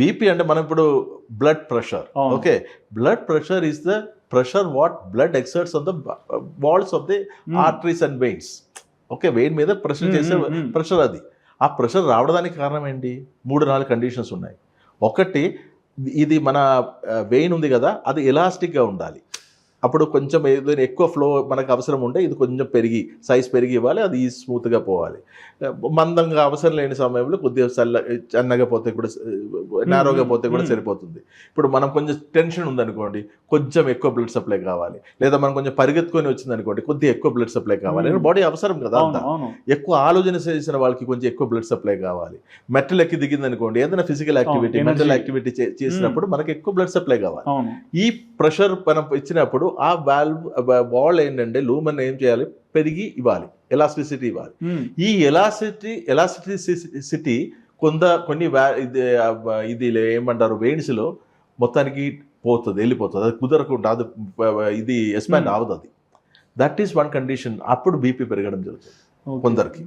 BP అంటే మనం ఇప్పుడు blood pressure. Okay, blood pressure is the pressure what blood exerts on the walls of the arteries and veins. Okay, vein మీద pressure చేసే pressure అది. ఆ pressure రావడానికి కారణం ఏంటి? 3-4 కండిషన్స్ ఉన్నాయి. ఒకటి, ఇది మన వెయిన్ ఉంది కదా, అది ఎలాస్టిక్గా ఉండాలి. అప్పుడు కొంచెం ఏదైనా ఎక్కువ ఫ్లో మనకు అవసరం ఉంటే ఇది కొంచెం పెరిగి సైజ్ పెరిగి ఇవ్వాలి, అది స్మూత్గా పోవాలి. మందంగా అవసరం లేని సమయంలో కొద్దిగా చన్నగా పోతే కూడా, నారోగా పోతే కూడా సరిపోతుంది. ఇప్పుడు మనం కొంచెం టెన్షన్ ఉందనుకోండి, కొంచెం ఎక్కువ బ్లడ్ సప్లై కావాలి. లేదా మనం కొంచెం పరిగెత్తుకొని వచ్చింది అనుకోండి, కొద్దిగా ఎక్కువ బ్లడ్ సప్లై కావాలి. బాడీ అవసరం కదా అంతా. ఎక్కువ ఆలోచన చేసిన వాళ్ళకి కొంచెం ఎక్కువ బ్లడ్ సప్లై కావాలి. మెట్టలు ఎక్కి దిగింది అనుకోండి, ఏదైనా ఫిజికల్ యాక్టివిటీ, మెంటల్ యాక్టివిటీ చేసినప్పుడు మనకి ఎక్కువ బ్లడ్ సప్లై కావాలి. ఈ ప్రెషర్ మనం ఇచ్చినప్పుడు ఆ వాల్ ఏంటంటే లూమన్ ఏం చేయాలి, పెరిగి ఇవ్వాలి, ఎలాస్టిసిటీ ఇవ్వాలి. ఈ ఎలాస్టిసిటీ కొన్ని ఇది ఏమంటారు వెయిన్స్ లో మొత్తానికి పోతుంది, వెళ్ళిపోతుంది, అది కుదరకుండా, అది ఇది ఎక్స్పాండ్ అవ్వదు. అది దట్ ఈస్ వన్ కండిషన్. అప్పుడు బీపీ పెరగడం జరుగుతుంది కొందరికి.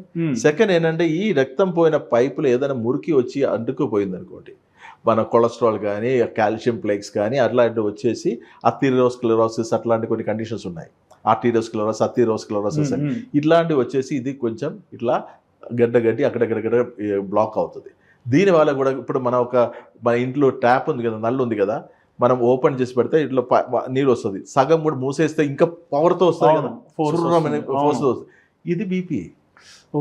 సెకండ్ ఏంటంటే, ఈ రక్తం పోయిన పైపులు ఏదైనా మురికి వచ్చి అంటుకుపోయింది అనుకోండి, మన కొలెస్ట్రాల్ కానీ కాల్షియం ప్లేక్స్ కానీ అట్లాంటివి వచ్చేసి అథీరోస్క్లెరోసిస్ అట్లాంటి కొన్ని కండిషన్స్ ఉన్నాయి. ఆర్టీరియోస్క్లెరోసిస్, అథీరోస్క్లెరోసిస్ ఇట్లాంటివి వచ్చేసి ఇది కొంచెం ఇట్లా గడ్డగడ్డి అక్కడక్కడ బ్లాక్ అవుతుంది. దీనివల్ల కూడా ఇప్పుడు మన ఇంట్లో ట్యాప్ ఉంది కదా, నల్లు ఉంది కదా, మనం ఓపెన్ చేసి పెడితే ఇట్లా నీరు వస్తుంది, సగం కూడా మూసేస్తే ఇంకా పవర్తో వస్తుంది కదా, ఫోర్స్ వస్తుంది. ఇది బీపీ.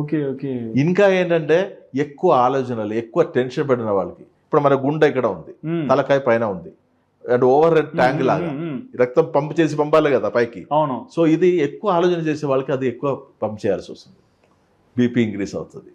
Okay okay. ఇంకా ఏంటంటే ఎక్కువ ఆలోచనలు, ఎక్కువ టెన్షన్ పడిన వాళ్ళకి, ఇప్పుడు మన గుండె ఇక్కడ ఉంది, తలకాయ పైన ఉంది, అండ్ ఓవర్ హెడ్ ట్యాంక్ లాగా రక్తం పంప్ చేసి పంపాలి కదా పైకి. సో ఇది ఎక్కువ ఆలోచన చేసే వాళ్ళకి అది ఎక్కువ పంప్ చేయాల్సి వస్తుంది, బీపీ ఇంక్రీజ్ అవుతుంది.